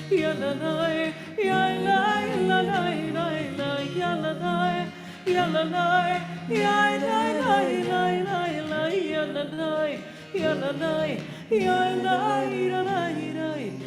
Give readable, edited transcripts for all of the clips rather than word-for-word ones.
yalalai, yalalai, yalalai, yalalai, yalalai, yalalai, yalalai, yalalai, yalalai, yalalai,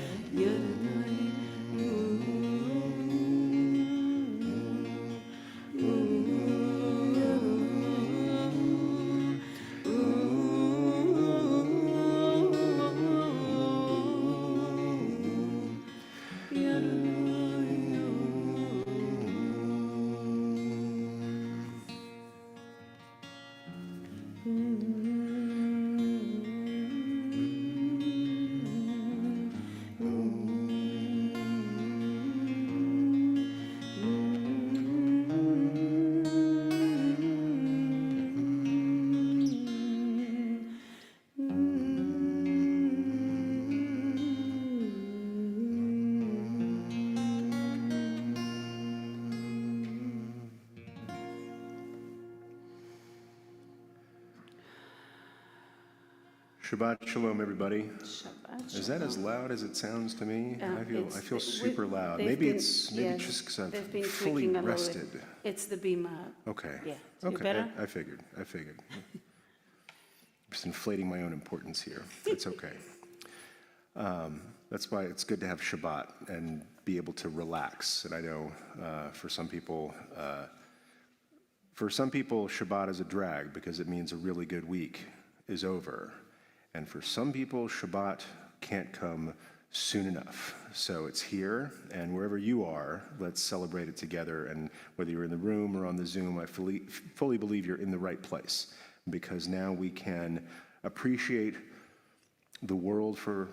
Shabbat Shalom, everybody. Shabbat Is that as loud as it sounds to me? I feel super loud. They've Maybe been- it's yeah, just because they've I've been fully tweaking a little rested. bit. It's the beamer. Okay. Yeah. You Okay. better? I figured. Just inflating my own importance here. It's okay. That's why it's good to have Shabbat and be able to relax. And I know for some people, Shabbat is a drag because it means a really good week is over. And for some people, Shabbat can't come soon enough. So it's here, and wherever you are, let's celebrate it together. And whether you're in the room or on the Zoom, I fully believe you're in the right place, because now we can appreciate the world for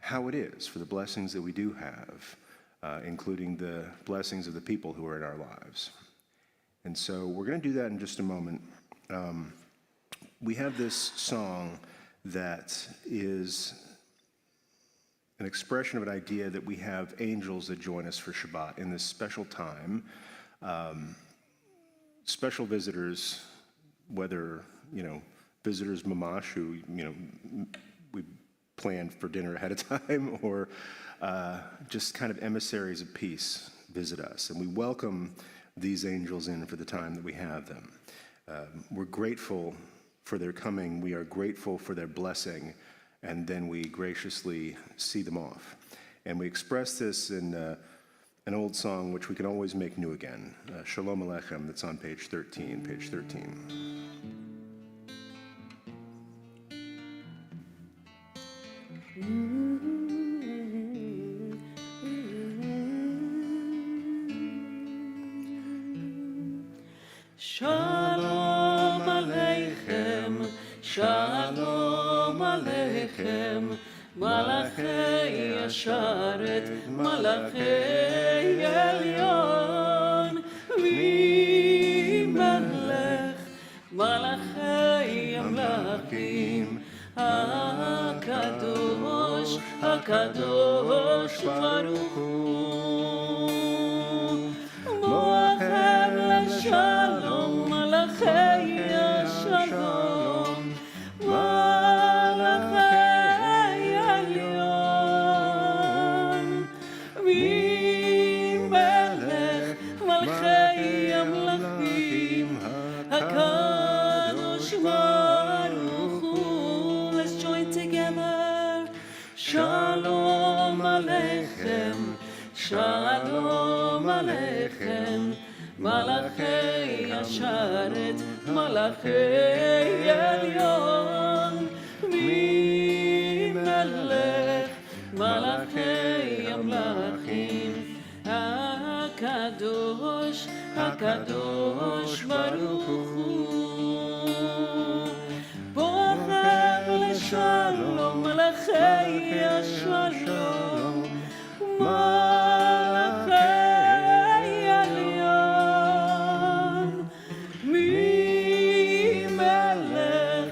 how it is, for the blessings that we do have, including the blessings of the people who are in our lives. And so we're going to do that in just a moment. We have this song that is an expression of an idea that we have angels that join us for Shabbat in this special time. Special visitors, whether, visitors mamash who, we planned for dinner ahead of time, or just kind of emissaries of peace visit us. And we welcome these angels in for the time that we have them. We're grateful for their coming. We are grateful for their blessing, and then we graciously see them off. And we express this in an old song, which we can always make new again, Shalom Aleichem, that's on page 13. Shalom Aleichem, Shalom Aleichem, Malachei Yasharet, Malachei Elyon, V'melech, Malachei Amlachim, HaKadosh, HaKadosh Baruch Hu, Moachem L'Shalom, Malachei Shalom, Malachei Elyon, V'melech, Malachei Amlachim, HaKadosh Baruch Hu. Let's join together. Shalom Aleichem, Shalom Aleichem, Malachei Yasharet, Malachei Elyon, V'melech, Malachei Amlachim, HaKadosh, HaKadosh Baruch Hu. Boachem L'Shalom, Malachei Shalom, Malachei Elyon, V'melech,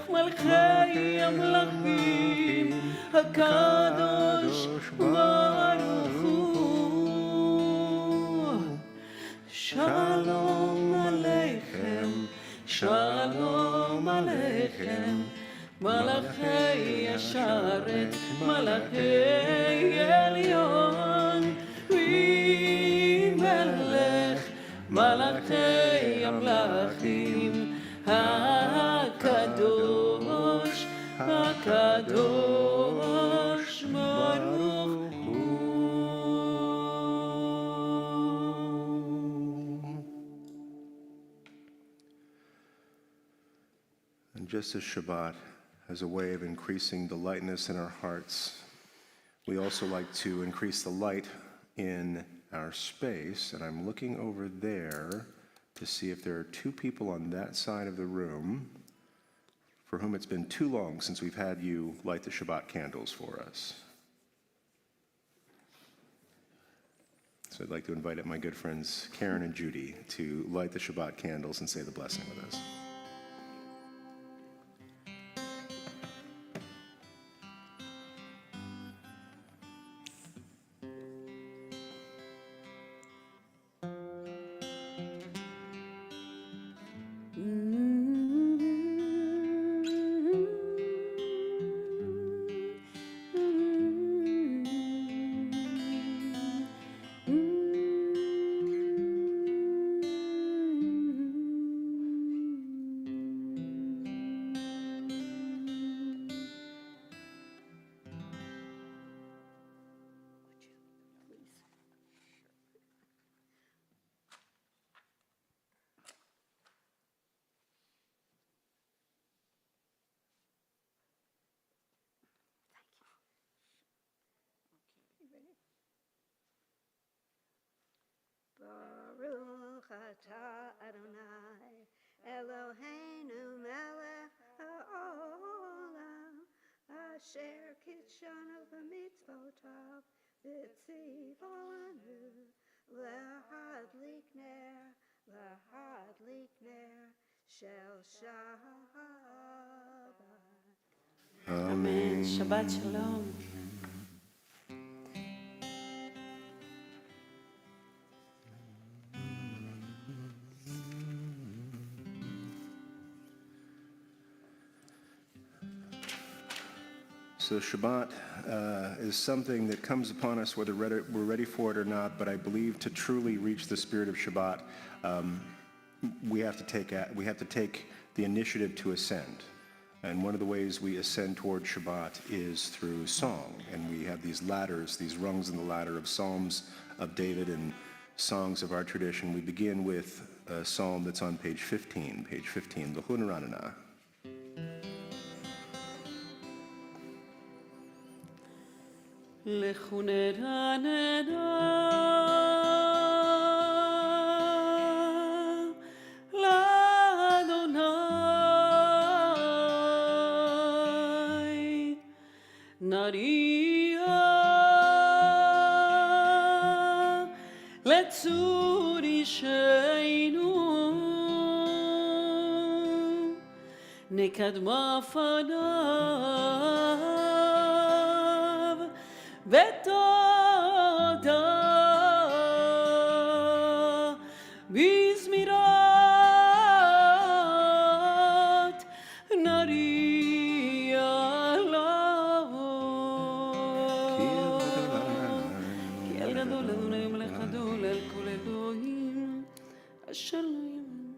Malachei Amlachim, HaKadosh Baruch Hu. Shalom Aleichem, Shalom Aleichem, Malachei Yasharet, Malachei Elyon, just as Shabbat has a way of increasing the lightness in our hearts, we also like to increase the light in our space. And I'm looking over there to see if there are two people on that side of the room for whom it's been too long since we've had you light the Shabbat candles for us. So I'd like to invite up my good friends Karen and Judy to light the Shabbat candles and say the blessing with us. Baruch atah Adonai Eloheinu melech haolam asher kitshanu b'mitzvotav v'tzivanu lahadlik ner shel Shabbat. Amen. Shabbat shalom. So Shabbat is something that comes upon us whether we're ready for it or not, but I believe to truly reach the spirit of Shabbat, we have to take the initiative to ascend. And one of the ways we ascend toward Shabbat is through song. And we have these ladders, these rungs in the ladder of Psalms of David and songs of our tradition. We begin with a psalm that's on page 15, the Hunaranana. לכו נרננה לאדוני נריע לצור אישנו נקדמה פניו ותודה בזמירת נריע לבוא כי אל גדול אדוני מלך גדול אל כל אלוהים אשר לא יאמן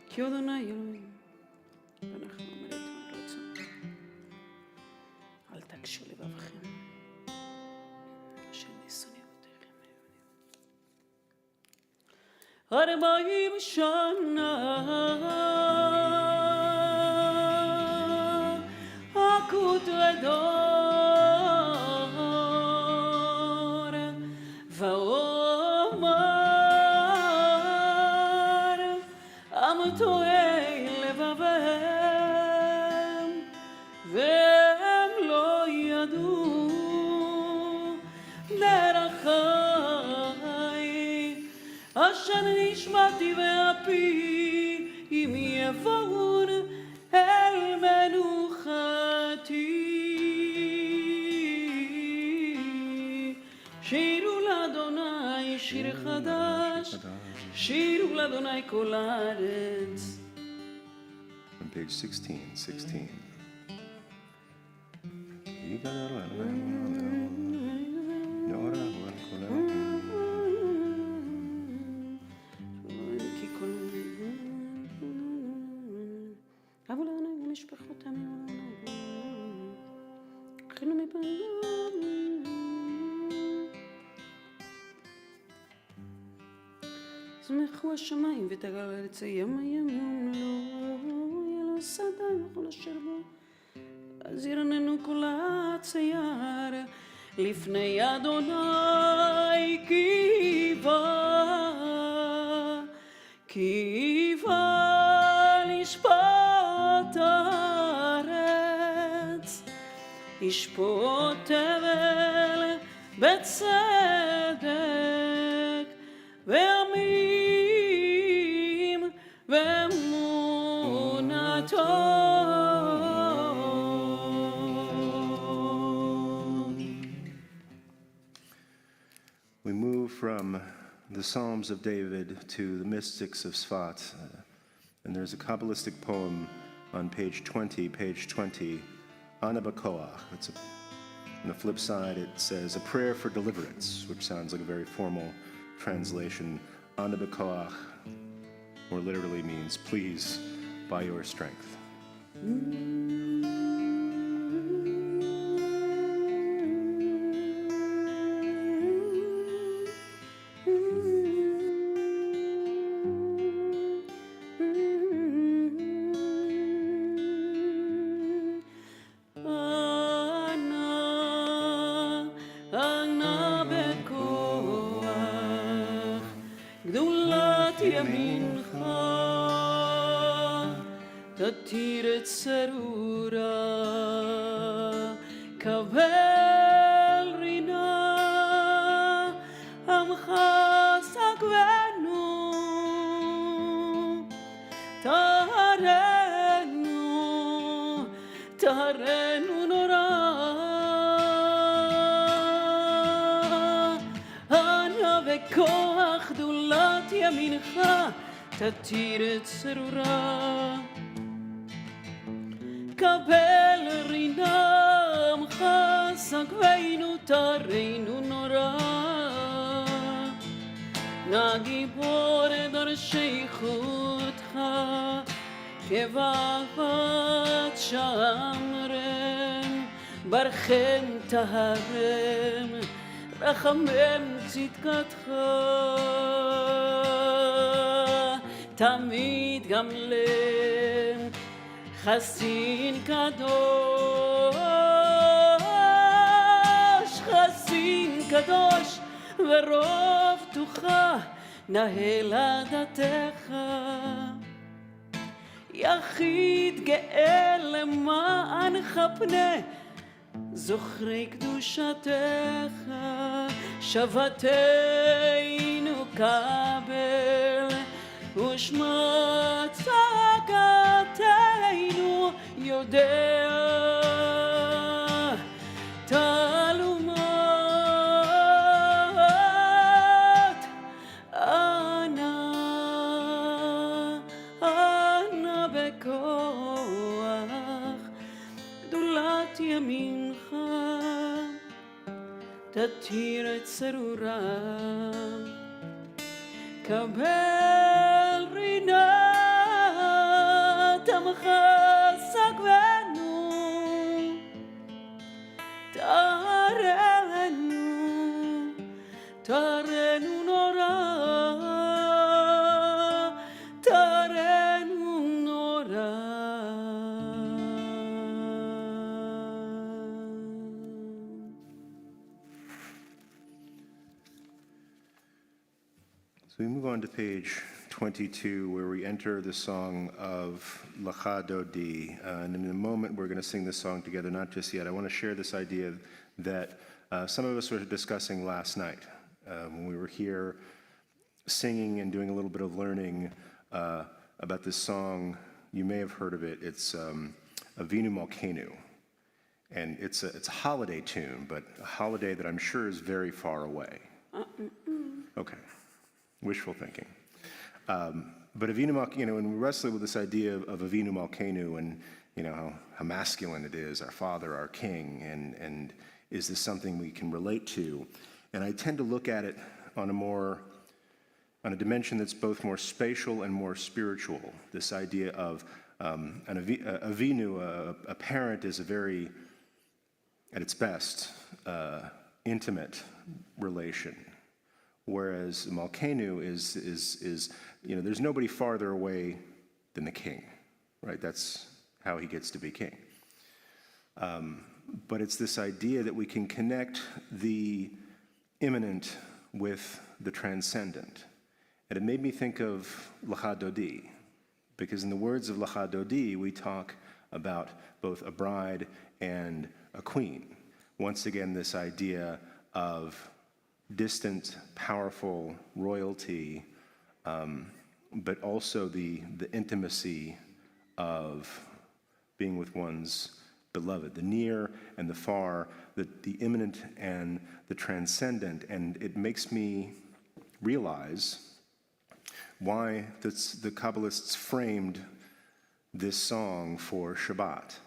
כי אדוני אלוהים ואנחנו עומדת אל תקשו לבבכם, אשר ניסוני אבותיכם. 40 שנה הכות ודור ואומר עם טועה לבבם והם לא ידעו דרכי אשר נשמעתי ואפי אם יבואון אל מנוחתי שירו לאדוני שיר חדש שירו לאדוני כל הארץ. On page 16. אבל אני משפחות הכינו מבעלה ישמחו השמיים ותגל ארץ הים ימום לו, יהיה לו שדה וכל אשר בו. אז ירננו כל הצייר לפני אדוני כי בא לשפוט הארץ, ישפוט תבל בצדק ועמים ואמונתו. We move from the Psalms of David to the mystics of Sfat. And there's a Kabbalistic poem on page 20, Ana B'Koach. On the flip side, it says, a prayer for deliverance, which sounds like a very formal translation. Ana B'Koach, or literally means, please, by your strength. ימינך תתיר את צרורה קבל רינה עמך סגבנו טהרנו נורא אנא בכוח גדולת ימינך תתיר את צרורה קבל רינה עמך סגבנו טהרנו נורא נא גיבור דורשי חוטך כבבת שמרם ברכם טהרם רחמם צדקתך תמיד גמלם חסין קדוש ורוב תוכה נהל עדתך יחיד גאה למענך פנה זוכרי קדושתך שבתנו קבל ושמע צעקתנו יודע תעלומות אנא בכוח גדולת ימינך תתיר את צרורה קבל רינה עמך סגבנו טהרנו נורא טהרנו נורא. So we move on to page 22, where we enter the song of Lecha Dodi. And in a moment, we're going to sing this song together, not just yet. I want to share this idea that some of us were discussing last night when we were here singing and doing a little bit of learning about this song. You may have heard of it. It's Avinu Malkeinu. And it's a holiday tune, but a holiday that I'm sure is very far away. Okay. Wishful thinking. But Avinu Malkeinu, and we wrestle with this idea of Avinu Malkeinu and how masculine it is, our father, our king, and is this something we can relate to? And I tend to look at it on a dimension that's both more spatial and more spiritual. This idea of an Avinu, a parent, is a very, at its best, intimate relation, whereas Malkenu is there's nobody farther away than the king, right? That's how he gets to be king. But it's this idea that we can connect the immanent with the transcendent. And it made me think of Lecha Dodi, because in the words of Lecha Dodi, we talk about both a bride and a queen. Once again, this idea of distant, powerful royalty, but also the intimacy of being with one's beloved, the near and the far, the immanent and the transcendent. And it makes me realize why the Kabbalists framed this song for Shabbat.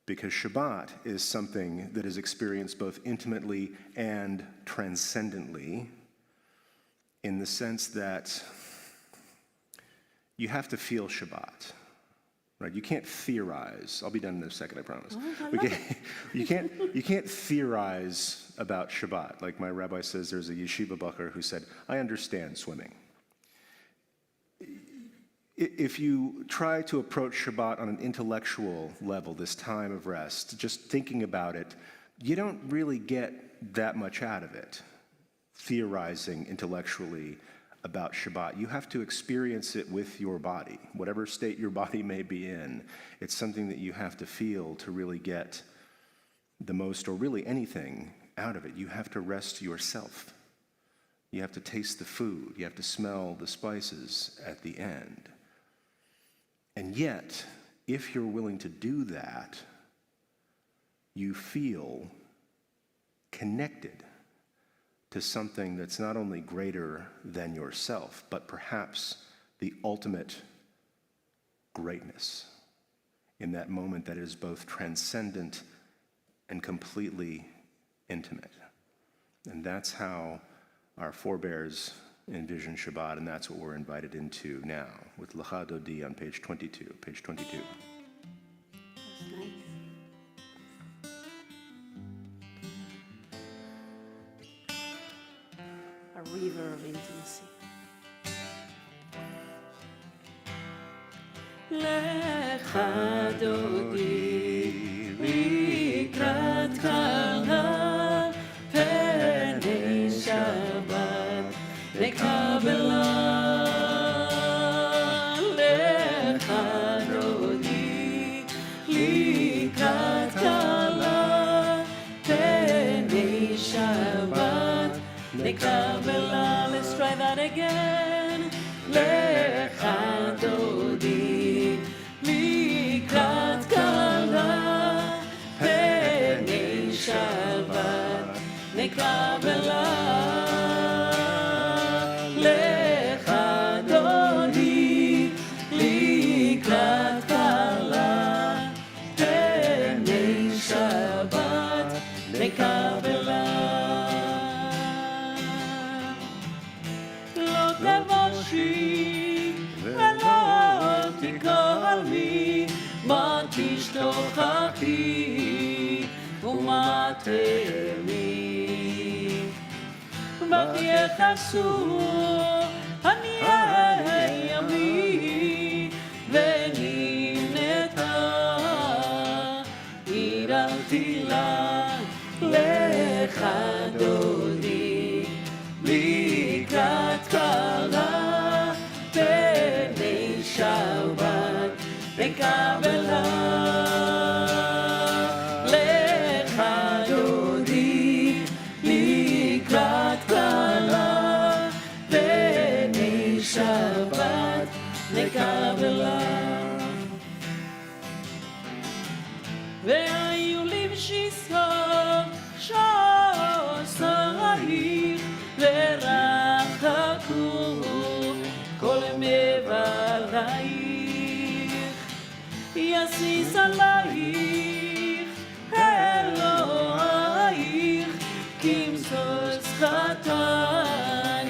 Because Shabbat is something that is experienced both intimately and transcendently, in the sense that you have to feel Shabbat. Right? You can't theorize. I'll be done in a second, I promise. You can't theorize about Shabbat. Like my rabbi says, there's a yeshiva bacher who said, I understand swimming. If you try to approach Shabbat on an intellectual level, this time of rest, just thinking about it, you don't really get that much out of it, theorizing intellectually about Shabbat. You have to experience it with your body, whatever state your body may be in. It's something that you have to feel to really get the most, or really anything, out of it. You have to rest yourself. You have to taste the food. You have to smell the spices at the end. And yet, if you're willing to do that, you feel connected to something that's not only greater than yourself, but perhaps the ultimate greatness in that moment that is both transcendent and completely intimate. And that's how our forebears envision Shabbat, and that's what we're invited into now with Lecha Dodi on page 22. Page 22. That's nice. A river of intimacy. Lecha Dodi לקראת קלה פני שבת לקבלה lecha dodi לקראת קלה פני שבת לקבלה. Let's try that again. lecha dodi לקראת קלה פני שבת לקבלה. תשתוכחי ומה תהמי בך יחסו אני הימי ונמנתה הרמתי לה lecha dodi לקראת קלה פני שבת לקבלה. והיו לבשי סוף שעושייך ורחקו כל מבלייך יסיס עלייך אלוהייך כמסוס חתן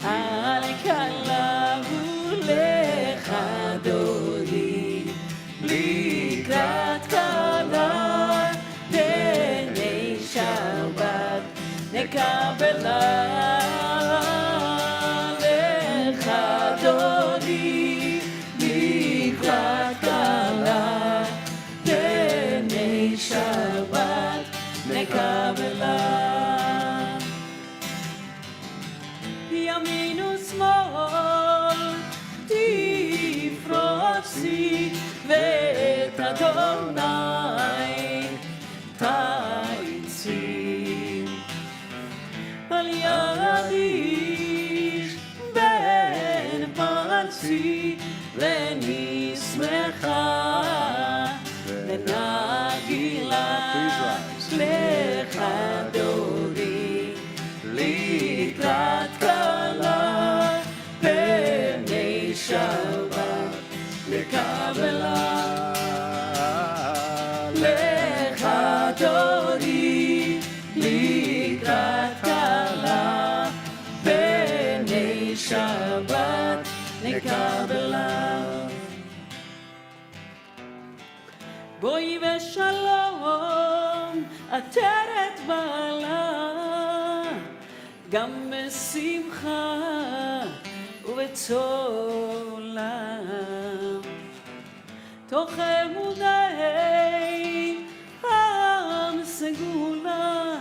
על כלה הוא lecha dodi לקראת קלה פני שבת לקבלה. בואי ושלום עטרת בעלה גם בשמחה ובצולם תוך אמוני עם סגולה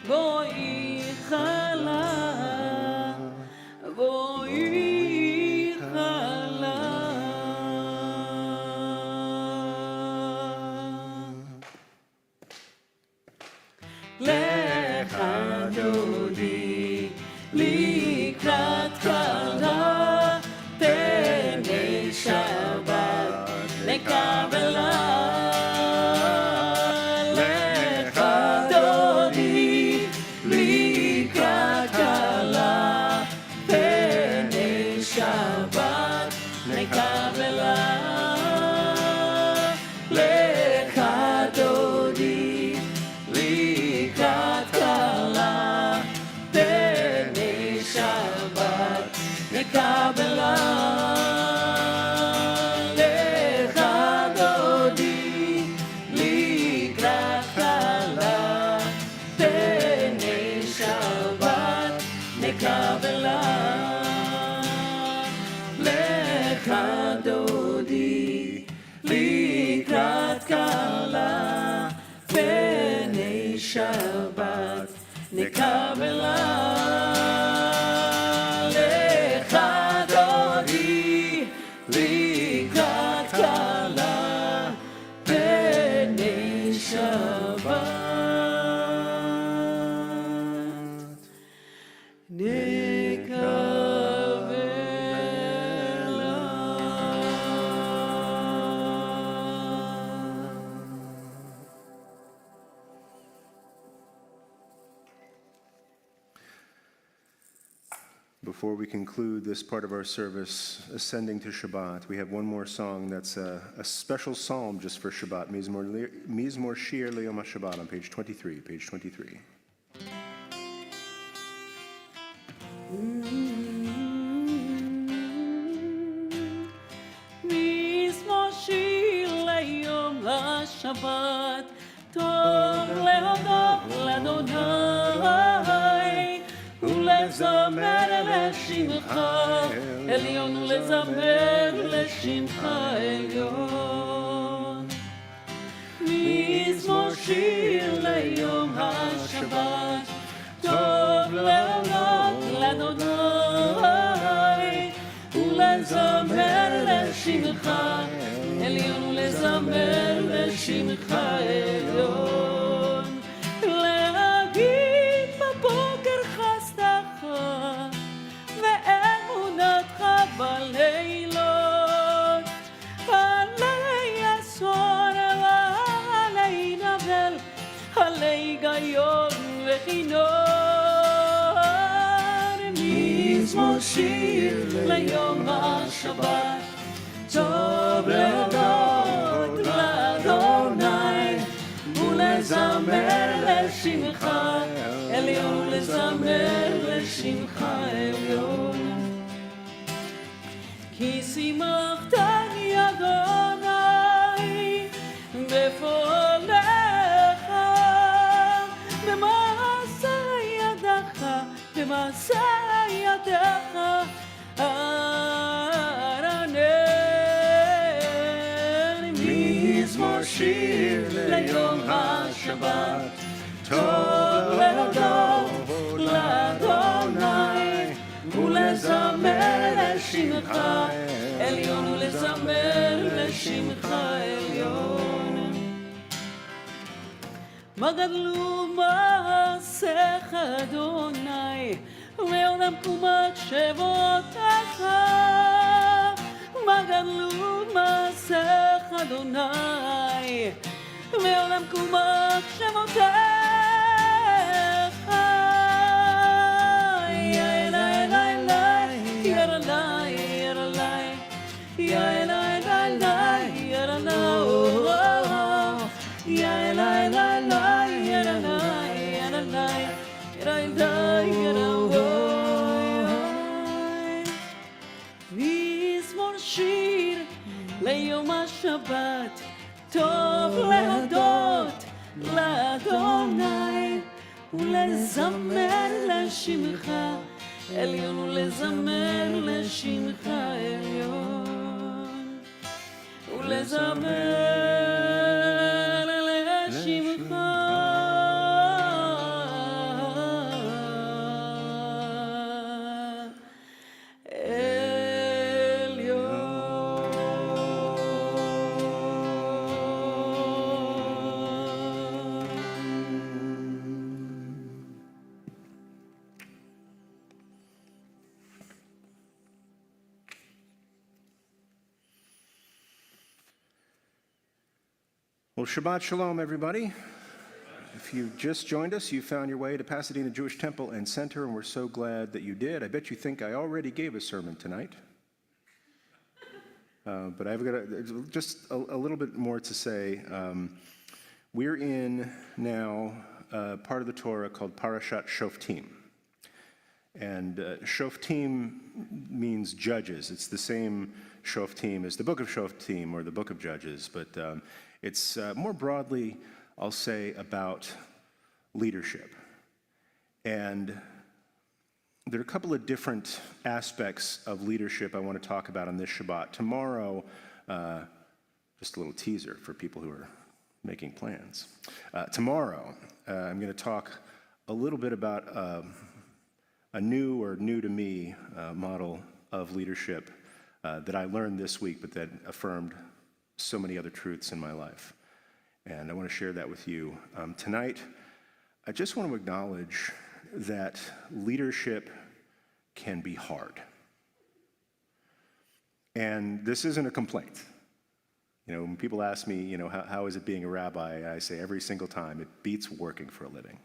בואי חלה בואי חלה לך דודי לקראת כלה פני שבת לקבלה לך דודי לקראת כלה פני שבת לקבלה לך דודי לקראת כלה פני שבת נקבלה לך דודי לקראת כלה פני שבת נקבלה לך דודי לקראת כלה פני שבת נקבלה לך דודי לקראת כלה פני שבת Before we conclude this part of our service, ascending to Shabbat, we have one more song that's a special psalm just for Shabbat, Mizmor Shir Le'Yom HaShabbat on page 23, page 23. מזמור שיר ליום השבת טוב להודות לאדוני ולזמר לשמך עליון ולזמר לשמך עליון מזמור שיר ליום השבת טוב להודות לאדוני ולזמר לשמך עליון ולזמר לשמך עליון להגיד בבוקר חסדך ואמונתך בלילות עלי אסון ועלי נבל עלי גיון וכינור מזמור שיר ליום השבת טוב להודות לאדוני ולזמר לשמך עליון ולזמר לשמך עליון כי שימחתני אדוני בפועלך במעשה ידך במעשה ידך מזמור שיר ליום השבת טוב להודות לאדוני ולזמר לשמך עליון ולזמר לשמך עליון מה גדלו מעשיך אדוני לעולם קומת שבותיך מה גדלו מעשיך אדוני לעולם קומת שבותיך יא אלי אלי אלי יא אלי יא אלי יא אלי אלי יא אלי יא אלי אלי יא אלי מזמור שיר ליום השבת טוב להודות לאדוני ולזמר לשמך עליון ולזמר לשמך עליון ולזמר לשמך Well, Shabbat Shalom, everybody. If you just joined us, you found your way to Pasadena Jewish Temple and Center, and we're so glad that you did. I bet you think I already gave a sermon tonight. But I've got just a little bit more to say. We're in now part of the Torah called Parashat Shoftim. And Shoftim means judges. It's the same Shoftim as the book of Shoftim or the book of Judges, but it's more broadly, I'll say, about leadership. And there are a couple of different aspects of leadership I want to talk about on this Shabbat. Tomorrow, just a little teaser for people who are making plans. Tomorrow, I'm going to talk a little bit about a new or new to me model of leadership that I learned this week, but that affirmed so many other truths in my life. And I want to share that with you. Tonight, I just want to acknowledge that leadership can be hard. And this isn't a complaint. You know, when people ask me, you know, how is it being a rabbi, I say every single time, it beats working for a living.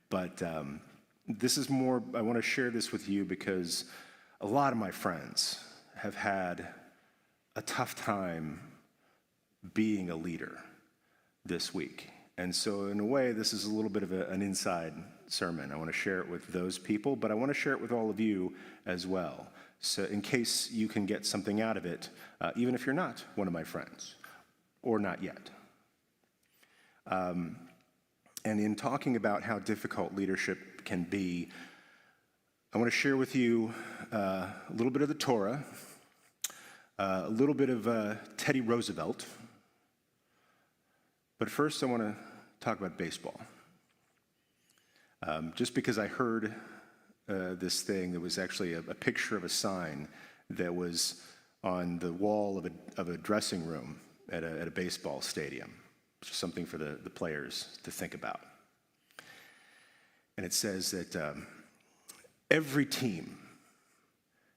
But this is more, I want to share this with you because a lot of my friends have had a tough time being a leader this week. And so in a way, this is a little bit of an inside sermon. I want to share it with those people, but I want to share it with all of you as well. So in case you can get something out of it, even if you're not one of my friends, or not yet. And in talking about how difficult leadership can be, I want to share with you a little bit of the Torah, a little bit of Teddy Roosevelt. But first, I want to talk about baseball. Just because I heard this thing, there was actually a picture of a sign that was on the wall of a dressing room at a baseball stadium. Just something for the players to think about. And it says that every team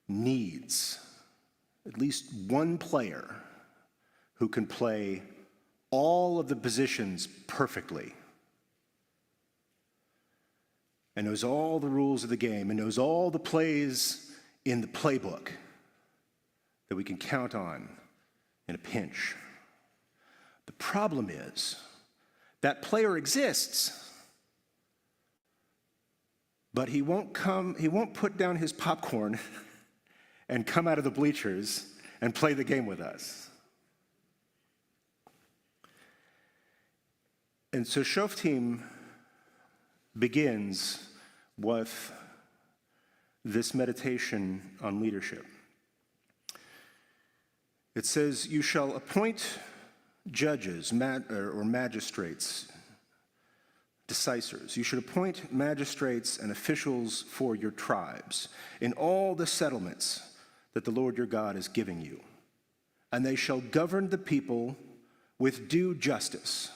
needs at least one player who can play all of the positions perfectly and knows all the rules of the game and knows all the plays in the playbook that we can count on in a pinch. The problem is that player exists, but he won't put down his popcorn and come out of the bleachers and play the game with us. And so Shoftim begins with this meditation on leadership. It says, you shall appoint judges or magistrates, decisors. You should appoint magistrates and officials for your tribes in all the settlements that the Lord your God is giving you. And they shall govern the people with due justice.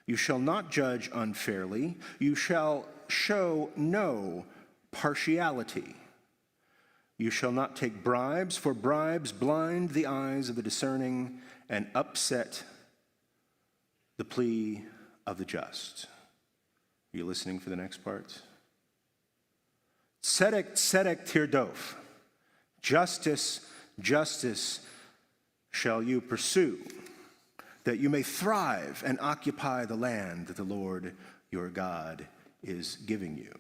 You shall not judge unfairly. You shall show no partiality. You shall not take bribes, for bribes blind the eyes of the discerning and upset the plea of the just. Are you listening for the next part? Tzedek, tzedek tirdof. Justice, justice shall you pursue, that you may thrive and occupy the land that the Lord your God is giving you.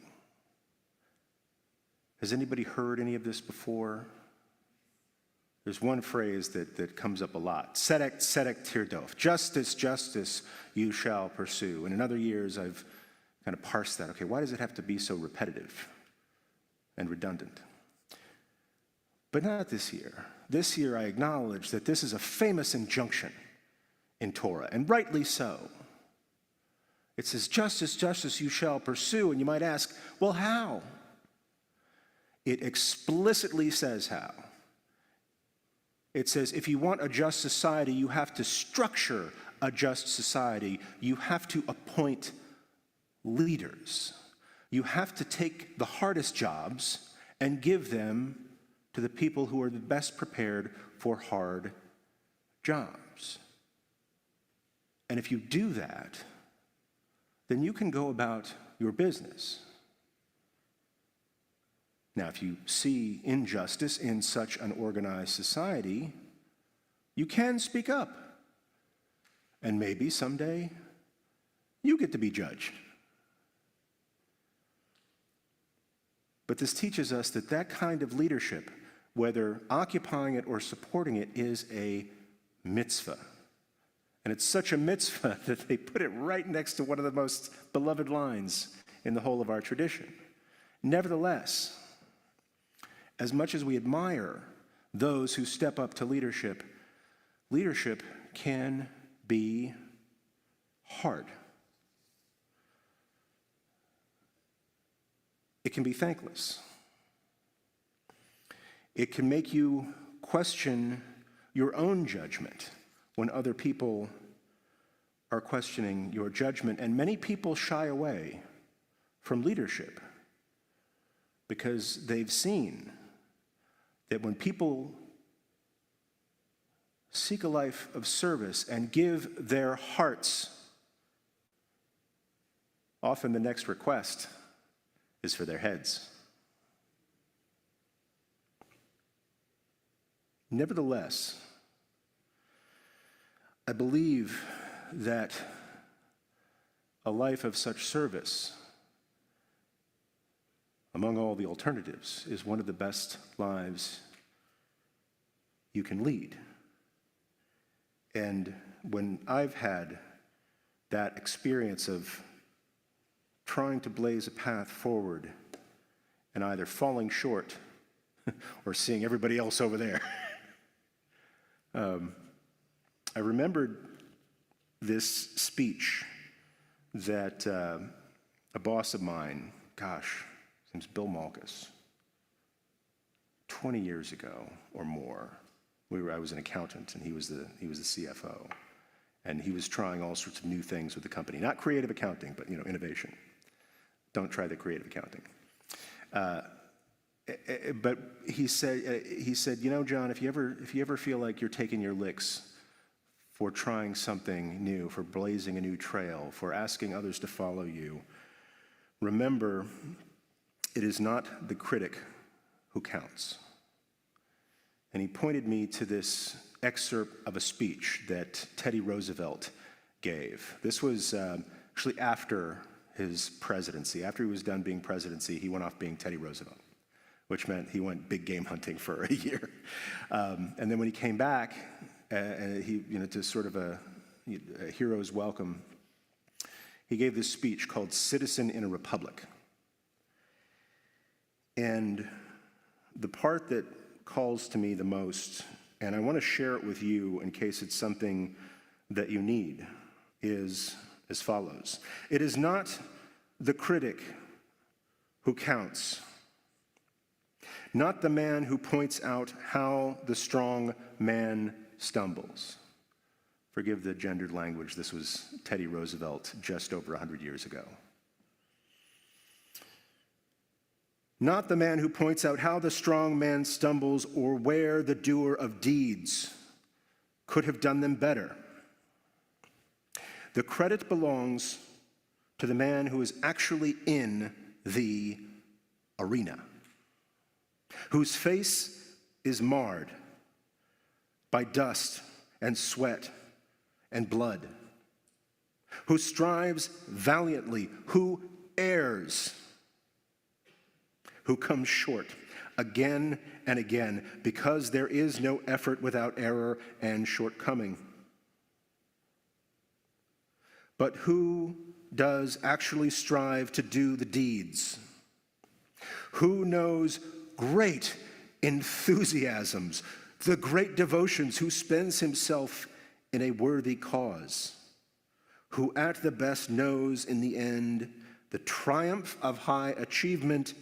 Has anybody heard any of this before? There's one phrase that comes up a lot. Tzedek, tzedek tirdof. Justice, justice you shall pursue. And in other years, I've kind of parsed that. Okay, why does it have to be so repetitive and redundant? But not this year. This year, I acknowledge that this is a famous injunction in Torah, and rightly so. It says, justice, justice you shall pursue. And you might ask, well, how? It explicitly says how. It says, if you want a just society, you have to structure a just society. You have to appoint leaders. You have to take the hardest jobs and give them to the people who are the best prepared for hard jobs. And if you do that, then you can go about your business. Now, if you see injustice in such an organized society, you can speak up. And maybe someday you get to be judged. But this teaches us that that kind of leadership, whether occupying it or supporting it, is a mitzvah. And it's such a mitzvah that they put it right next to one of the most beloved lines in the whole of our tradition. Nevertheless, as much as we admire those who step up to leadership, leadership can be hard. It can be thankless. It can make you question your own judgment when other people are questioning your judgment. And many people shy away from leadership because they've seen that when people seek a life of service and give their hearts, often the next request is for their heads. Nevertheless, I believe that a life of such service, among all the alternatives, is one of the best lives you can lead. And when I've had that experience of trying to blaze a path forward and either falling short or seeing everybody else over there, I remembered this speech that a boss of mine, his name's Bill Malkus, 20 years ago or more, I was an accountant and he was the CFO, and he was trying all sorts of new things with the company, not creative accounting, but innovation. Don't try the creative accounting. But he said, John, if you ever feel like you're taking your licks for trying something new, for blazing a new trail, for asking others to follow you, remember, it is not the critic who counts. And he pointed me to this excerpt of a speech that Teddy Roosevelt gave. This was actually after his presidency. After he was done being presidency, he went off being Teddy Roosevelt, which meant he went big game hunting for a year. And then when he came back, he, to sort of a hero's welcome, he gave this speech called Citizen in a Republic. And the part that calls to me the most, and I want to share it with you in case it's something that you need, is as follows. It is not the critic who counts, not the man who points out how the strong man stumbles. Forgive the gendered language. This was Teddy Roosevelt just over 100 years ago. Not the man who points out how the strong man stumbles or where the doer of deeds could have done them better. The credit belongs to the man who is actually in the arena, whose face is marred by dust and sweat and blood, who strives valiantly, who errs, who comes short again and again, because there is no effort without error and shortcoming. But who does actually strive to do the deeds? Who knows great enthusiasms, the great devotions, who spends himself in a worthy cause, who at the best knows in the end the triumph of high achievement,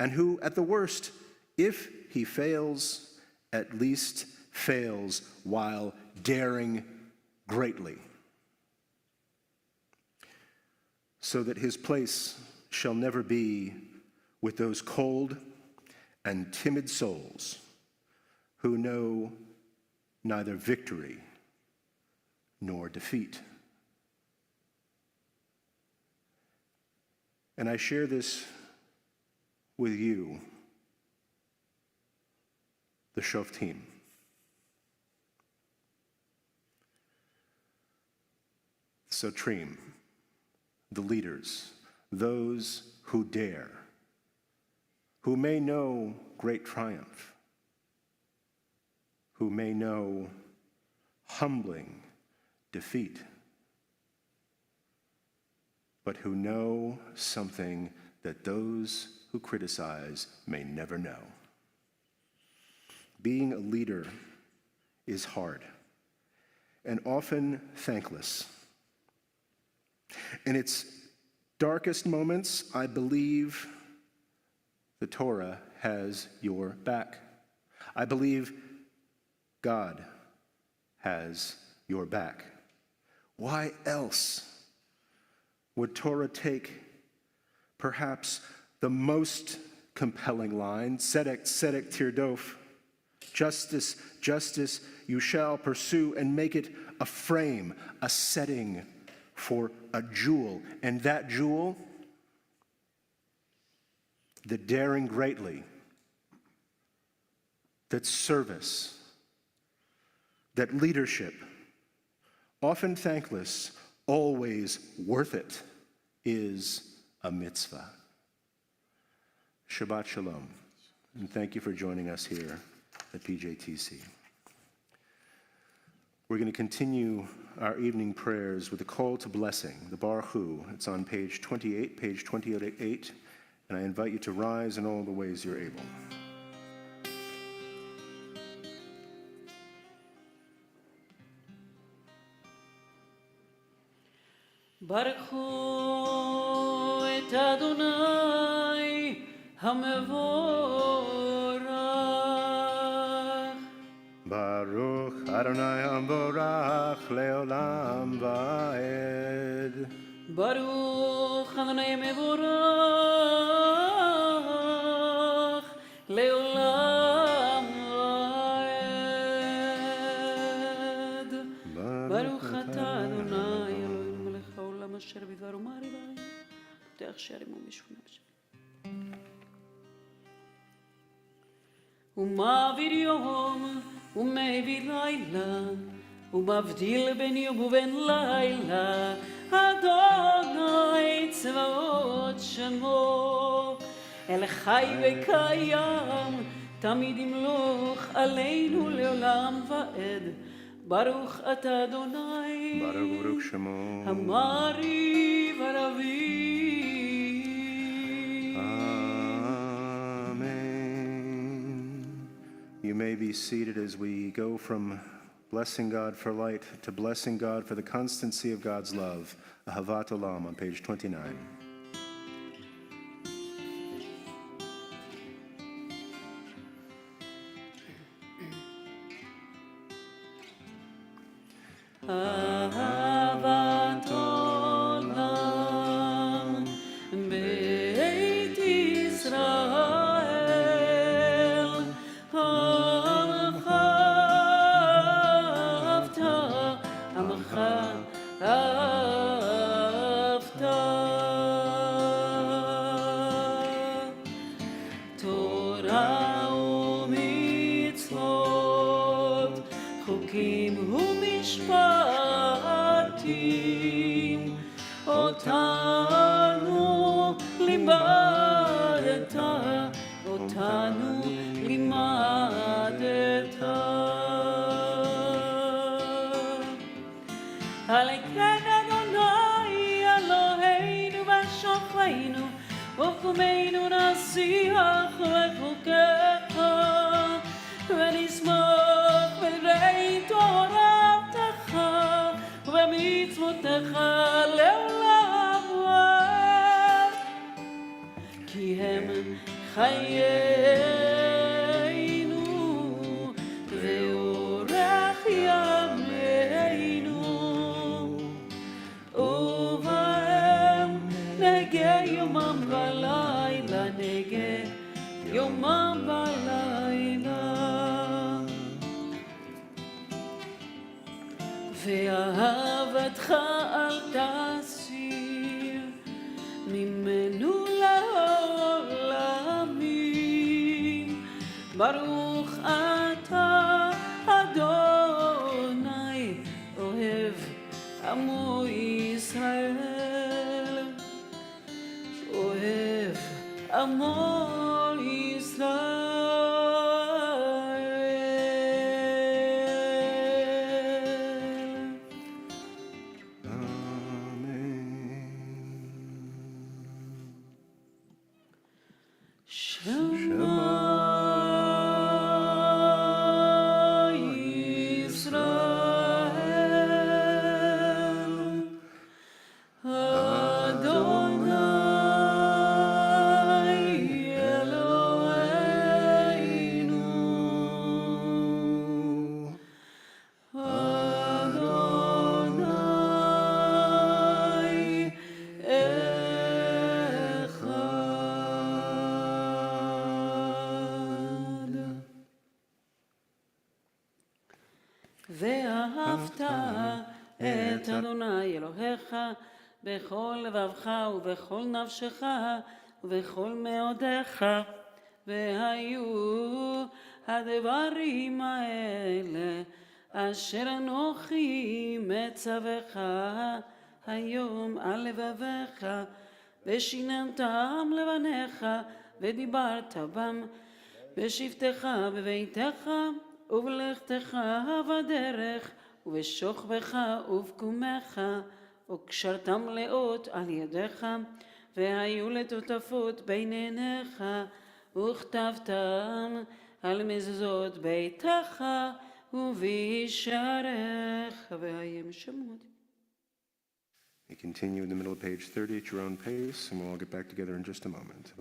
and who at the worst, if he fails, at least fails while daring greatly, so that his place shall never be with those cold and timid souls who know neither victory nor defeat. And I share this with you, the Shoftim. Sotrim, the leaders, those who dare, who may know great triumph, who may know humbling defeat, but who know something that those who criticize may never know. Being a leader is hard and often thankless. In its darkest moments, I believe the Torah has your back. I believe God has your back. Why else would Torah take perhaps the most compelling line, Tzedek, Tzedek Tirdof, justice, justice you shall pursue, and make it a frame, a setting for a jewel, and that jewel, the daring greatly, that service, that leadership, often thankless, always worth it, is a mitzvah. Shabbat Shalom, and thank you for joining us here at PJTC. We're going to continue our evening prayers with a call to blessing, the Baruch Hu. It's on page 28, and I invite you to rise in all the ways you're able. Baruch Hu et Adonai HaMevorach. Baruch Adonai HaMevorach leolam va'ed. Baruch Adonai HaMevorach leolam va'ed. Baruch atah Adonai Eloheinu melech haolam asher bidvaro ma'ariv ha'ayim potach she'arim u'mishuna b'shem. ומעביר יום ומביא לילה ומבדיל בין יום ובין לילה אדוני צבאות שמו אל חי וקיים תמיד ימלוך עלינו לעולם ועד ברוך אתה אדוני Baruch Shemo. המעריב הרביב. You may be seated as we go from blessing God for light to blessing God for the constancy of God's love. Ahavat Olam on page 29. אהבת עולם בית ישראל עמך אהבת עמך אהבת תורה ומצוות חוקים ומשפטים אותנו לימדת אותנו אותנו לימדת. על כן אדוני אלוהינו ושוכרנו וקומנו נשיח לחוקיך ונשמח ונראה תורתך ובמצוותיך לעולם ועד כי הם חיינו ואורך ימינו ובהם נגה יומם ולילה נגה יומם ולילה ואהבתך אל תסיר ממנו לעולמים ברוך אתה אדוני אוהב עמו ישראל אוהב עמו ישראל ואהבת את אדוני אלוהיך בכל לבבך ובכל נפשך ובכל מאודיך והיו הדברים האלה אשר אנוכי מצווך היום על לבביך ושיננתם לבניך ודיברת בם בשבתך בביתך ובלכתך בדרך ובשוכבך ובקומך וקשרתם לאות על ידיך והיו לטוטפות בין עיניך וכתבתם על מזוזות ביתך ובשעריך והם שמות. You continue in the middle of page 30 at your own pace, and we'll all get back together in just a moment.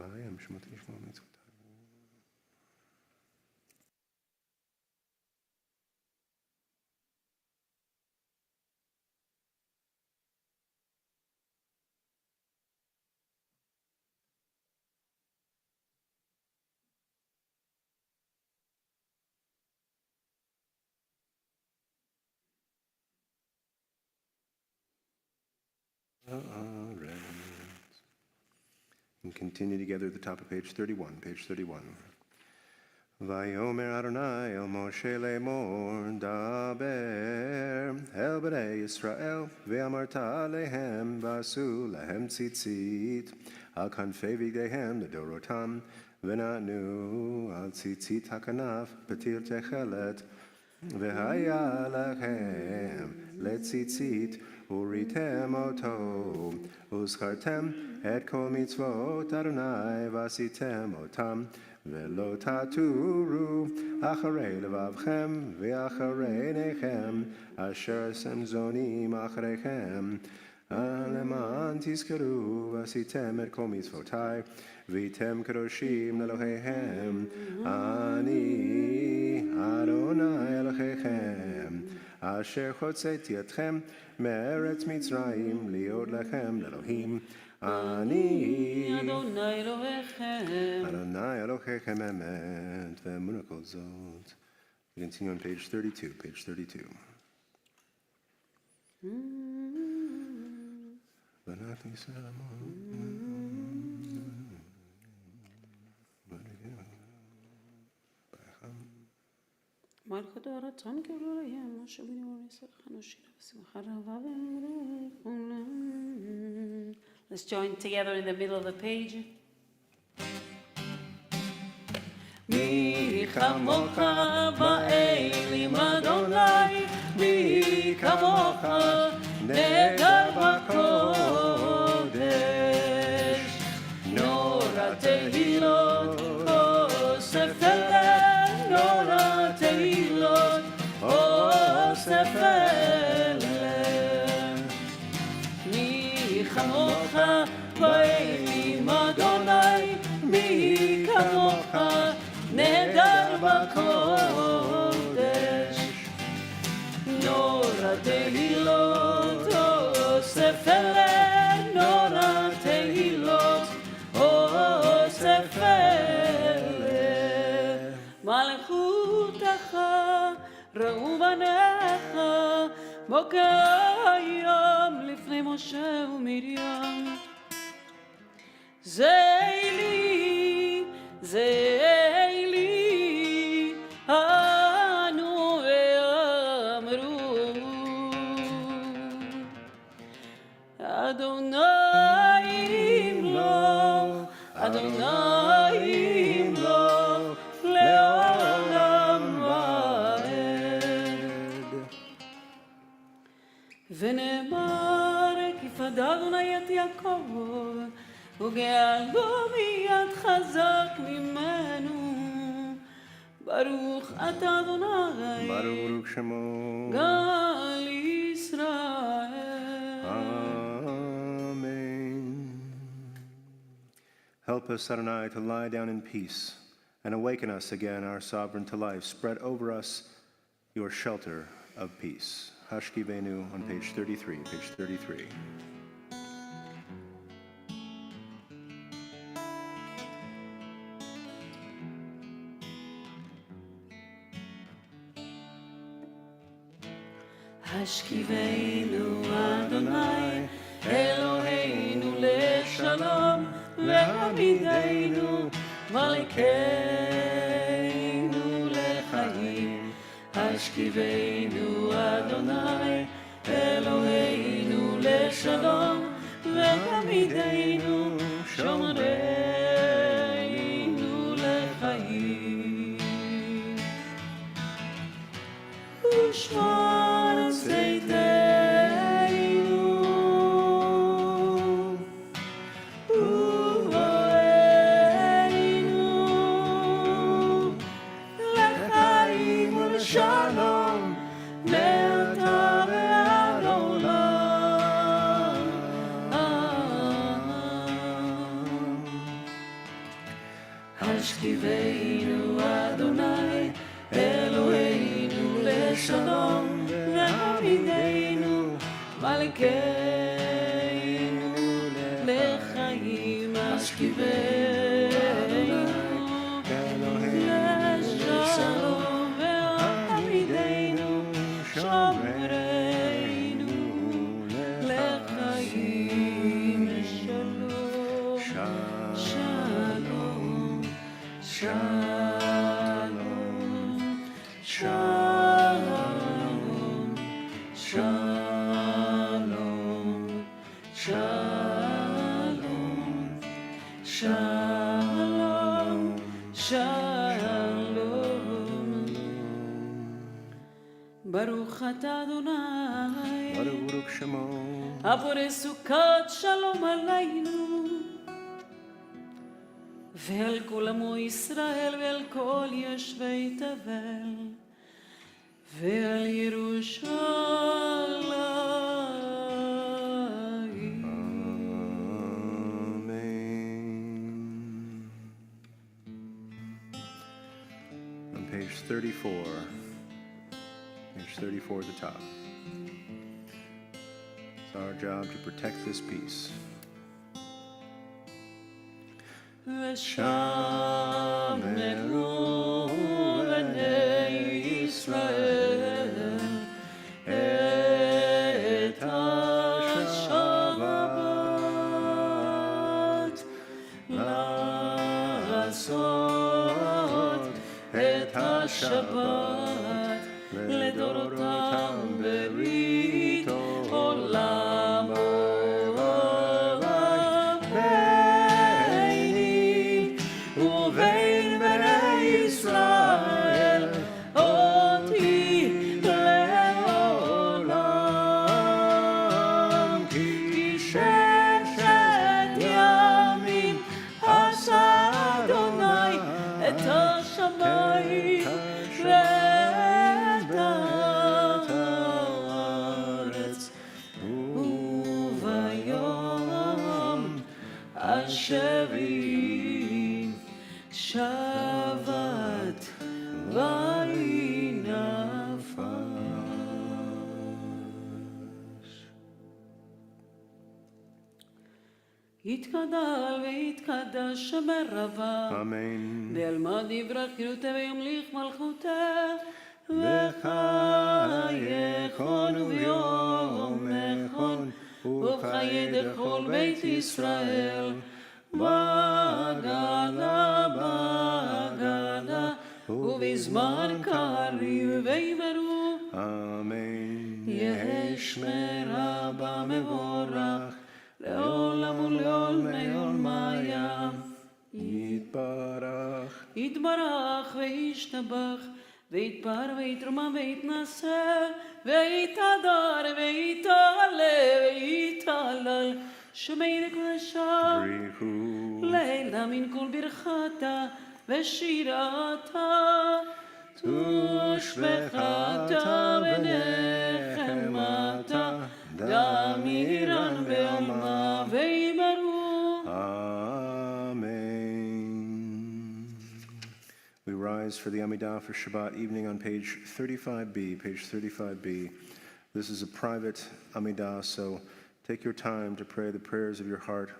And continue together at the top of page 31. Page 31. Vayomer Adonai el Moshe lemor daber el bnei Yisrael ve'amarta lehem vasu lehem tzitzit al kanfei vigdehem לדורותם ונתנו על ציצית הכנף פתיל תכלת והיה לכם לציצית וריתם אותו וזכרתם את כל מצוות אדוני ועשיתם אותם ולא תטורו אחרי לבבכם ואחרי עיניכם אשר אתם זונים אחריכם למען תזכרו ועשיתם את כל מצוותי והייתם קדושים לאלוהיהם אני אדוני אלוהיכם אשר הוצאתי אתכם מארץ מצרים להיות לכם לאלוהים אני אדוני אלוהיכם אמת ואמונה כל זאת. We continue on page 32, page 32. מלכות הרצון קבלו להם, מה שבינו לסלח אנושים ושמחה רבה ואמרו כולם. Let's join together in the middle of the page. כמוך באלים אדוני, מי כמוך נהדר בקודש. נורא תהילות אוסף אלה, נורא תהילות אוסף אלה. מי כמוך באלים אדוני, מי כמוך נהדר בקודש. נורא תהילות אוסף אלה, נורא תהילות אוסף אלה. מלכותך ראו בניך, בוקר היום לפני משה ומרים. זה לי, זה לי, ענו ואמרו, אדוני ימלוך, אדוני ימלוך, לעולם ועד. ונאמר, כי פדה אדוני את יעקב, וגאלו מיד חזק ממנו. ברוך אתה אדוני, ברוך שמו, גל ישראל. Amen. Help us, Adonai, to lie down in peace, and awaken us again, our sovereign, to life. Spread over us your shelter of peace. Hashkivenu on page 33, page 33. השכיבנו אדוני אלוהינו לשלום, והעמידנו מלכנו לחיים. השכיבנו אדוני אלוהינו לשלום, והעמידנו שומרנו לחיים. ושמור צאתנו ובואנו לחיים ולשלום מעתה ועד עולם. השכיבנו אדוני אלוהינו לשלום, והעמידנו מלכנו לחיים. השכיבנו לשלום, והעמידנו שומרנו לחיים. שלום, שלום, שלום, שלום, שלום, שלום, שלום, שלום. ברוך אתה אדוני, ברוך שמו, הבורא סוכת שלום עלינו ועל כל עמו ישראל ועל כל יושבי תבל ועל ירושלים. Amen. On page 34, page 34 at the top. It's our job to protect this peace. ושמרו בני ישראל את השבת, לעשות את השבת לדורותם ברית עולם. ביני ובין בני ישראל השבי שבת וינפש. יתגדל ויתקדש ברבה, Amen. נעלמה דברך חירותה וימליך מלכותה, וחייכון וביומכון ובחיי דכל בית ישראל בגלה בגלה ובזמן קריב וימרו, אמן. יהי שמרה במבורך לעולם ולעולמי עולמיה. יתברך יתברך וישתבח ויתפאר ויתרומם ויתנשא ויתהדר ויתעלה ויתהלל שמי לקדושה בריחו לילה מן כל ברכתה ושירתה תושבחתה ונחמתה דמירן בעלמה וימרו. Amen. We rise for the Amidah for Shabbat evening on page 35b. Page 35b. This is a private Amidah, so take your time to pray the prayers of your heart,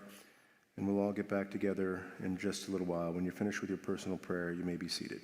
and we'll all get back together in just a little while. When you're finished with your personal prayer, you may be seated.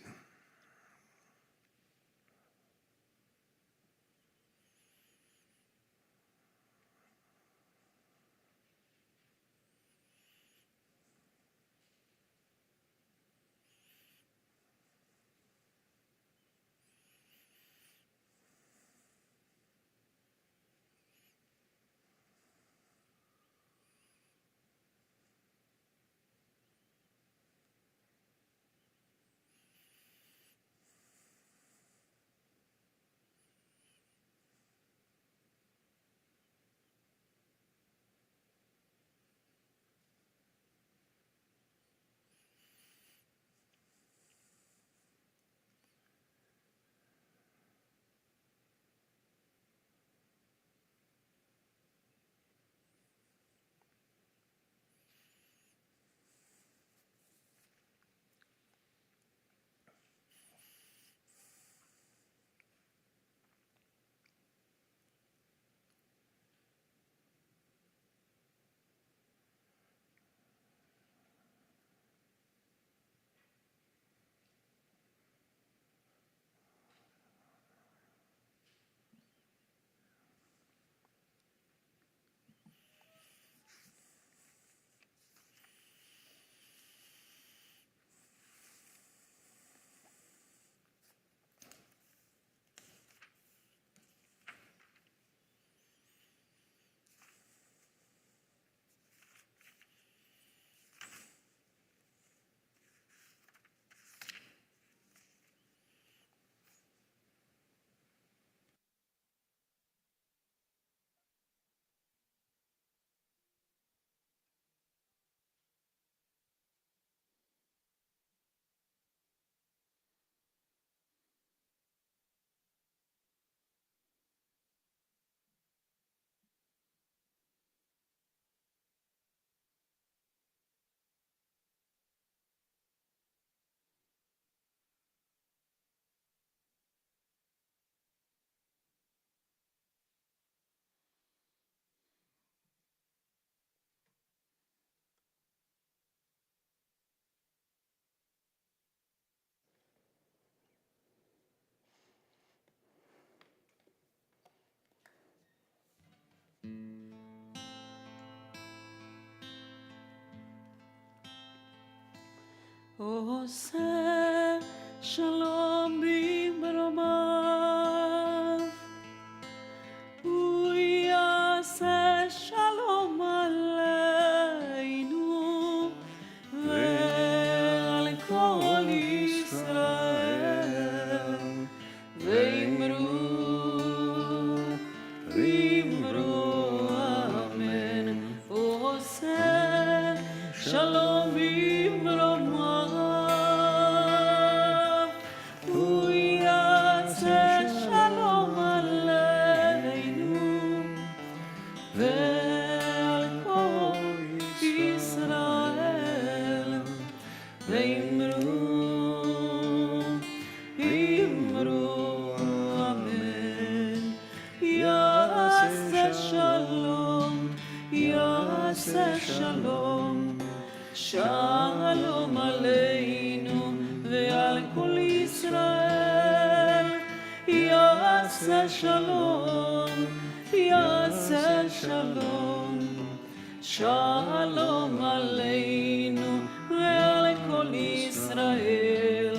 עושה שלום במרומיו, הוא יעשה שלום עלינו ועל כל ישראל, ואמרו אמן. הוא עושה שלום במרומיו, הוא יעשה שלום עלינו ועל כל ישראל. אמרו אמן. יעשה שלום, יעשה שלום, שלום עלינו ועל כל ישראל. יעשה שלום, יעשה שלום, שלום עלינו ועל כל ישראל.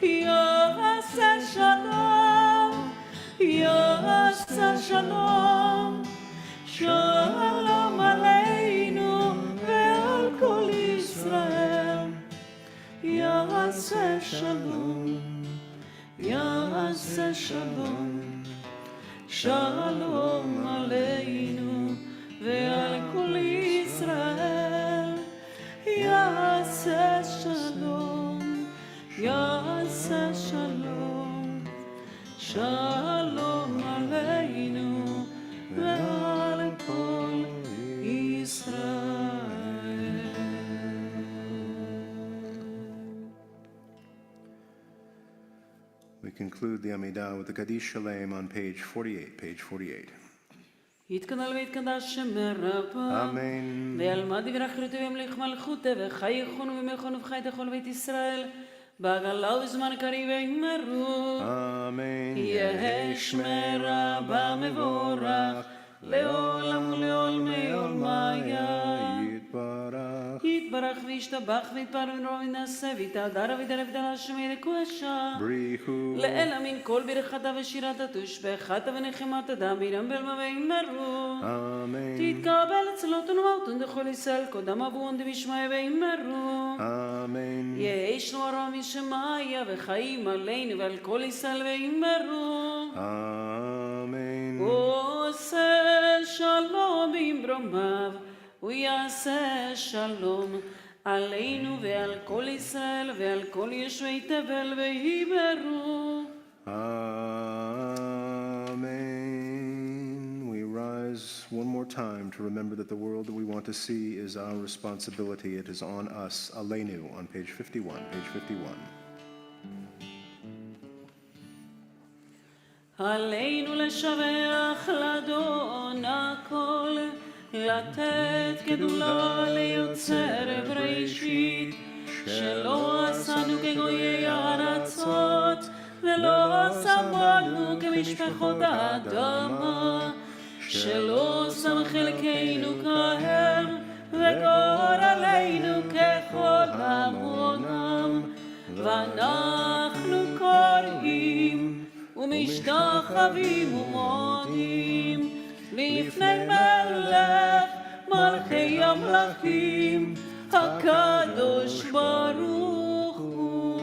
יעשה שלום, יעשה שלום, שלום עלינו ועל כל ישראל. יעשה שלום, יעשה שלום, שלום עלינו ועל כל ישראל. יעשה שלום, יעשה שלום, שלום עלינו ועל כל ישראל. We conclude the Amidah with the Kaddish Shalem on page 48. יתקדל ויתקדש שמרבה Amen. וילמד דברך חירותו וימליך מלכותו וחייכון ומלכון ובחי תכל בית ישראל בעגלה ובזמן קריב ויאמרו Amen. יהא שמי רבה מבורך לעולם ולעולמי עולמיה. Yitbarach. יתברך וישתבח ויתפאר ונורא ונעשה ויתהדר ויתעלה ויתעלה השם ילקושה Brihu. לאל אמין כל ברכתה ושירתה תושבחתה ונחמתה דמירם בלמה ויאמרו Amen. תתקבל אצלות ונמותון דכל ישראל קודם אבון דמשמעיה ויאמרו Amen. יש נורא משמעיה וחיים עלינו ועל כל ישראל ויאמרו Amen. עושה שלום במרומיו ויעשה שלום עלינו ועל כל ישראל ועל כל יושבי תבל ויאמרו Amen. We rise one more time to remember that the world that we want to see is our responsibility. It is on us, Aleinu, on page 51. עלינו לשבח לאדון הכל לתת גדולה ליוצר בראשית שלא עשנו כגויי הארצות ולא שמנו כמשפחות האדמה שלא שם חלקנו כהם וגורלנו ככל המונם ואנחנו קוראים ומשתחווים ומודים לפני מלך מלכי המלכים הקדוש ברוך הוא.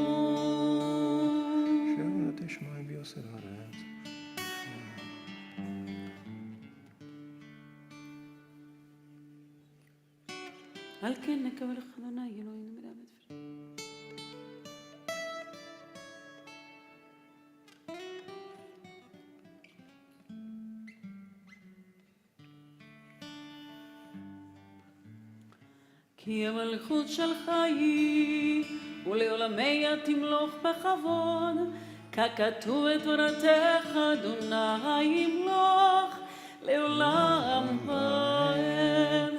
על כן נקבל חלונה אלוהינו מלמד כי המלכות שלך היא, ולעולמי תמלוך בכבוד, ככתוב את תורתך, אדוני ימלוך, לעולם ועד.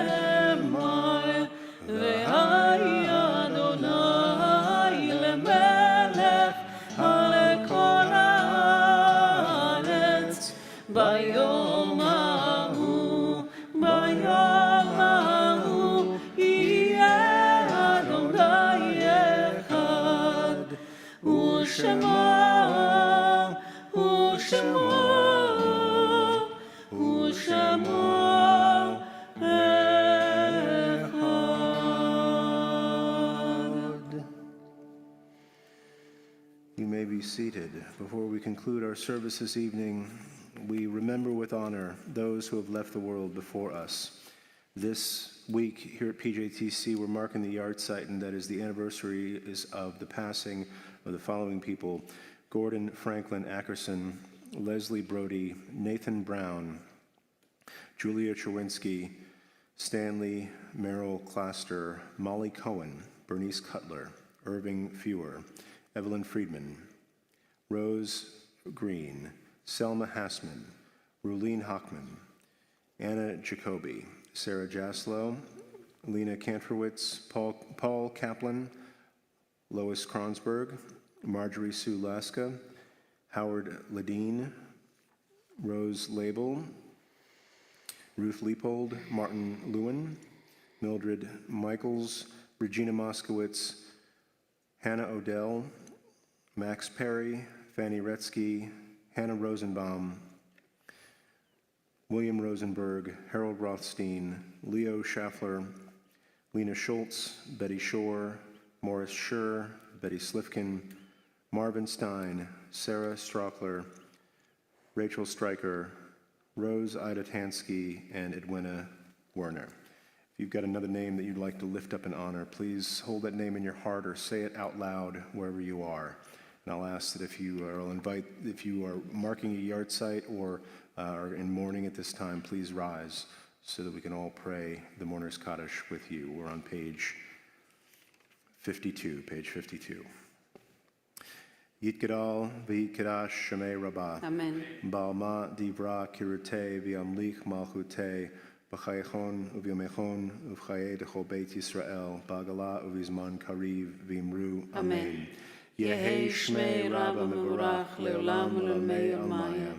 ונאמר, והיה אדוני למלך על כל הארץ, ביום ההוא, ביום ההוא, יהיה אדוני אחד, ושמו, ושמו, ושמו You may be seated. Before we conclude our service this evening, we remember with honor those who have left the world before us. This week here at PJTC, we're marking the yahrzeit, and that is the anniversary of the passing of the following people: Gordon Franklin Ackerson, Leslie Brody, Nathan Brown, Julia Cherwinski, Stanley Merrill Claster, Molly Cohen, Bernice Cutler, Irving Fewer, Evelyn Friedman, Rose Green, Selma Hassman, Rulene Hockman, Anna Jacoby, Sarah Jaslow, Lena Kantrowitz, Paul Kaplan, Lois Kronsberg, Marjorie Sue Laska, Howard Ledeen, Rose Label, Ruth Leopold, Martin Lewin, Mildred Michaels, Regina Moskowitz, Hannah Odell, Max Perry, Fanny Retsky, Hannah Rosenbaum, William Rosenberg, Harold Rothstein, Leo Schaffler, Lena Schultz, Betty Shore, Morris Schur, Betty Slifkin, Marvin Stein, Sarah Strockler, Rachel Stryker, Rose Ida Tansky, and Edwina Werner. If you've got another name that you'd like to lift up in honor, please hold that name in your heart or say it out loud wherever you are. And I'll ask that if you are marking a yard site or are in mourning at this time, please rise so that we can all pray the Mourner's Kaddish with you. We're on page 52. Yitgadal v'yitkedash shemei rabbah. Amen. Ba'alma divra kirutei v'yamlich malchutei b'chayechon u'v'yomechon u'v'chayei d'chol beit Yisrael ba'agala u'v'zman kariv v'imru. Amen. Yehi shmei rabba mevorach le'olam u'lamei amaya.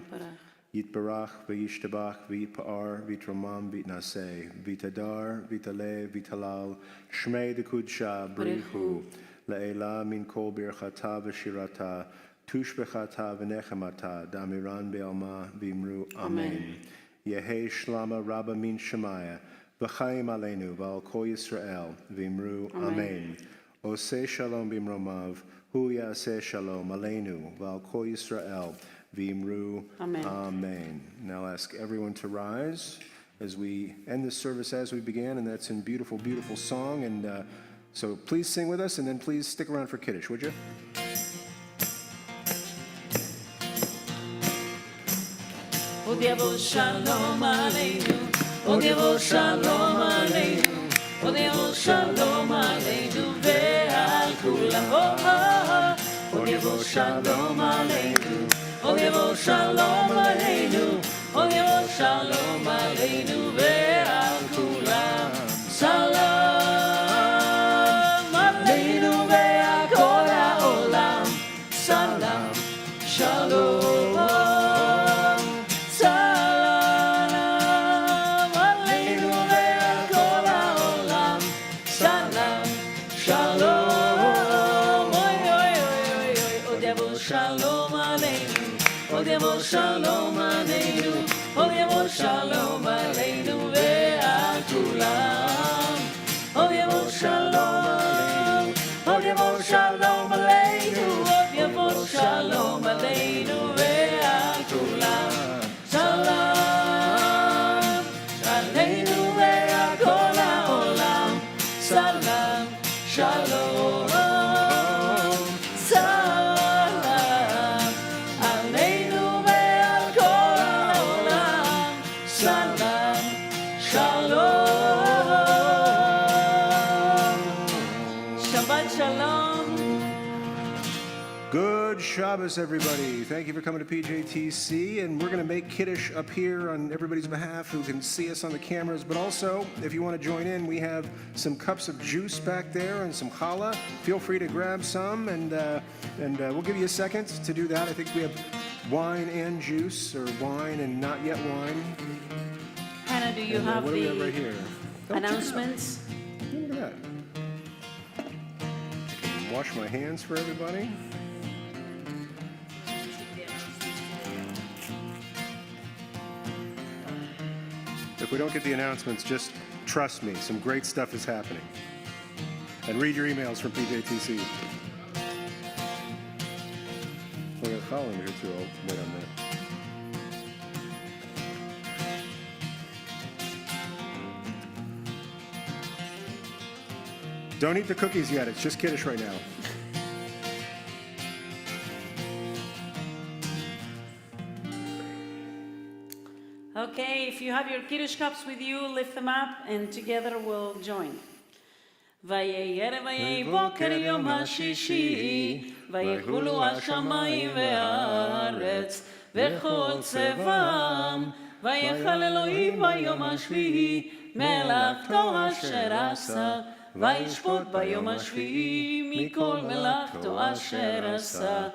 Yitbarach v'yishtabach v'yitpa'ar v'yitromam v'yitnaseh v'yitadar v'yitaleh v'yitalal shmei d'kudsha brichu. Le'ela min kol birchata v'shirata, tushbechata v'nechemata, damiran be'alma v'imru. Amen. Yehi shlama rabba min shemaya, v'chaim aleinu v'al kol Yisrael v'imru. Amen. Oseh shalom b'imromav, hu yaseh shalom aleinu v'al kol Yisrael v'imru. Amen. Amen. Now I'll ask everyone to rise as we end this service as we began, and that's in beautiful, beautiful song. And so please sing with us, and then please stick around for Kiddush, would you? Od Yavo Shalom Aleinu, Od Yavo Shalom Aleinu, Od Yavo Shalom Aleinu ve'al kulam. Od Yavo Shalom Aleinu, Od Yavo Shalom Aleinu, Od Yavo Shalom Aleinu ve'al kulam. Shalom. Salam, shalom, salam, aleinu ve'al kol ha'olam. Salam, shalom, oy, oy, oy, oy, oy. Od yavo shalom aleinu, od yavo shalom aleinu, od yavo shalom aleinu ve'al kulam. Od yavo shalom, od yavo shalom aleinu. Shalom aleinu ve'al kulam. Salam aleinu ve'al kol ha'olam. Salam, shalom, salam aleinu ve'al kol ha'olam. Salam, shalom. Shabbat shalom. Good Shabbos, everybody. Thank you for coming to PJTC, and we're going to make Kiddush up here on everybody's behalf who can see us on the cameras, but also, if you want to join in, we have some cups of juice back there and some challah. Feel free to grab some, and we'll give you a second to do that. I think we have wine and juice, or wine and not yet wine. Hannah, do you have what do we have right the here? announcements? Look at that. Wash my hands for everybody. If we don't get the announcements, just trust me, some great stuff is happening. And read your emails from PJTC. We got Colin here too. I'll wait on that. Don't eat the cookies yet. It's just Kiddush right now. Okay, if you have your Kiddush cups with you, lift them up, and together we'll join. ויהי ערב ויהי בוקר יום השישי, ויחולו השמיים והארץ, וכל צבאם, ויחל אלוהים ביום השביעי, מלאכתו אשר עשה, וישפוט ביום השביעי מכל מלאכתו אשר עשה.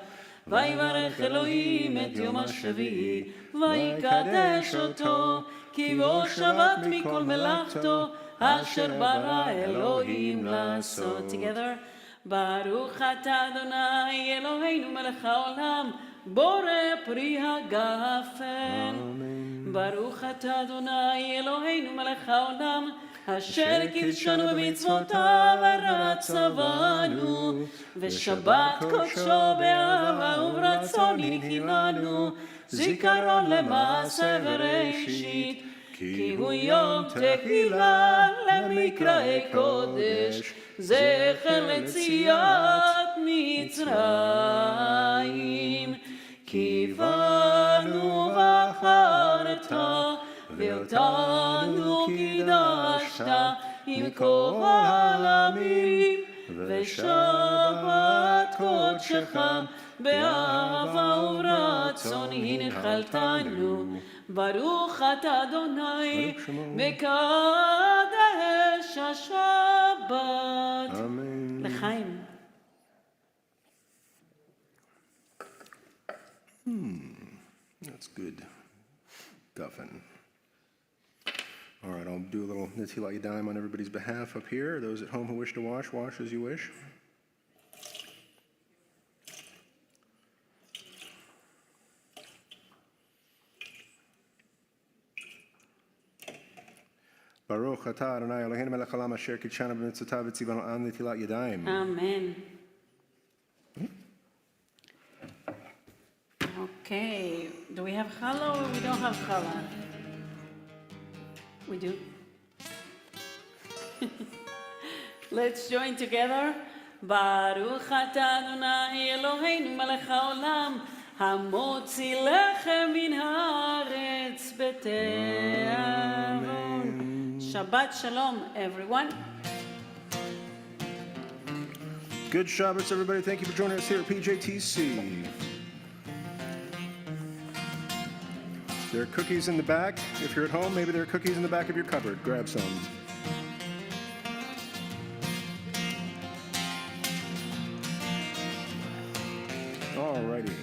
ויברך אלוהים את יום השביעי, ויקדש אותו, כי בו שבת מכל מלאכתו, אשר ברא אלוהים לעשות. Together. ברוך אתה אדוני אלוהינו מלך העולם, בורא פרי הגפן. ברוך אתה אדוני אלוהינו מלך העולם, אשר קידשנו במצוותיו ורצה בנו, ושבת קודשו באהבה וברצון הנחינו, זיכרון למעשה וראשית, כי הוא יום תחילה למקראי קודש, זכר ליציאת מצרים. כי בנו בחרת ואותנו קידשת עם כל העלמים, ושבת קודשך באהבה וברצון הנחלתנו. ברוך אתה אדוני מקדש השבת. לחיים. That's good. Guffin. All right, I'll do a little Netilat Yadayim on everybody's behalf up here. Those at home who wish to wash, wash as you wish. Baruch atah Adonai Eloheinu melech haolam asher kidshanu b'mitzvotav v'tzivanu an netilat yadayim. Amen. Okay, do we have challah or we don't have challah? We do. Let's join together. Baruch atah Adonai Eloheinu melech haolam, המוציא לחם מן הארץ בתיאבון. Shabbat Shalom, everyone. Good Shabbos, everybody. Thank you for joining us here at PJTC. There are cookies in the back. If you're at home, maybe there are cookies in the back of your cupboard. Grab some. All righty.